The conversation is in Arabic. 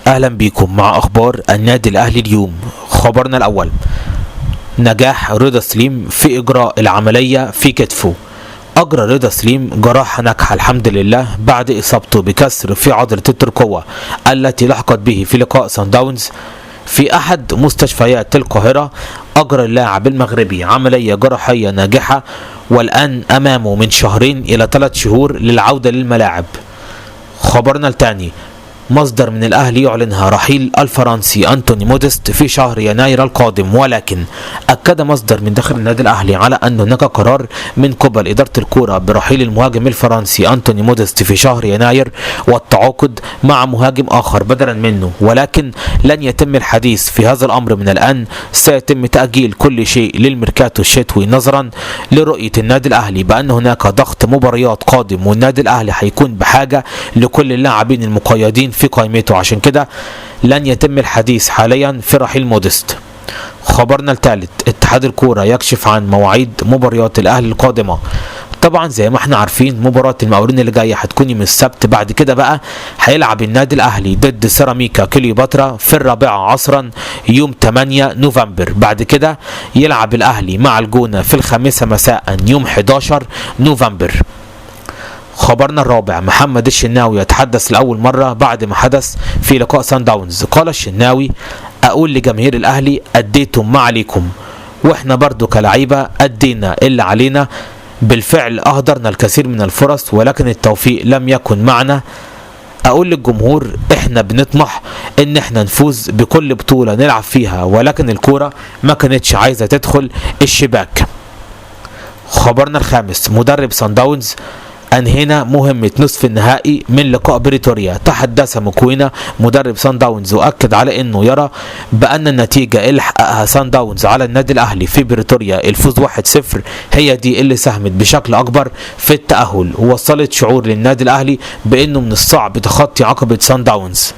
اهلا بيكم مع اخبار النادي الاهلي اليوم. خبرنا الاول: نجاح رضا سليم في اجراء العملية في كتفه. اجرى رضا سليم جراحة ناجحة الحمد لله بعد اصابته بكسر في عضلة الترقوة التي لحقت به في لقاء صن داونز في احد مستشفيات القاهرة. اجرى اللاعب المغربي عملية جراحية ناجحة، والان امامه من 2 إلى 3 شهور للعودة للملاعب. خبرنا الثاني: مصدر من الاهلي يعلنها رحيل الفرنسي أنتوني موديست في شهر يناير القادم، ولكن اكد مصدر من داخل النادي الاهلي على ان هناك قرار من قبل اداره الكوره برحيل المهاجم الفرنسي أنتوني موديست في شهر يناير والتعاقد مع مهاجم اخر بدلا منه، ولكن لن يتم الحديث في هذا الامر من الان. سيتم تاجيل كل شيء للميركاتو الشتوي نظرا لرؤيه النادي الاهلي بان هناك ضغط مباريات قادم، والنادي الاهلي هيكون بحاجه لكل اللاعبين المقيدين في قائمته، عشان كده لن يتم الحديث حاليا في رحيل موديست. خبرنا الثالث: اتحاد الكوره يكشف عن مواعيد مباريات الاهلي القادمه. طبعا زي ما احنا عارفين مباراة المقاولين اللي جايه هتكون يوم السبت، بعد كده بقى هيلعب النادي الاهلي ضد سيراميكا كليوباترا في 4 عصرا يوم 8 نوفمبر، بعد كده يلعب الاهلي مع الجونه في 5 مساء يوم 11 نوفمبر. خبرنا الرابع: محمد الشناوي يتحدث لأول مرة بعد ما حدث في لقاء صن داونز. قال الشناوي: أقول لجماهير الأهلي أديتم ما عليكم، وإحنا برضو كلاعيبة أدينا اللي علينا. بالفعل أهدرنا الكثير من الفرص ولكن التوفيق لم يكن معنا. أقول للجمهور إحنا بنطمح إن إحنا نفوز بكل بطولة نلعب فيها، ولكن الكورة ما كانتش عايزة تدخل الشباك. خبرنا الخامس: مدرب صن داونز أنهينا مهمة نصف النهائي من لقاء بريتوريا. تحدث مكوينة مدرب صن داونز وأكد على أنه يرى بأن النتيجة اللي حققها صن داونز على النادي الأهلي في بريتوريا، الفوز 1-0، هي دي اللي ساهمت بشكل أكبر في التأهل، ووصلت شعور للنادي الأهلي بأنه من الصعب تخطي عقبة صن داونز.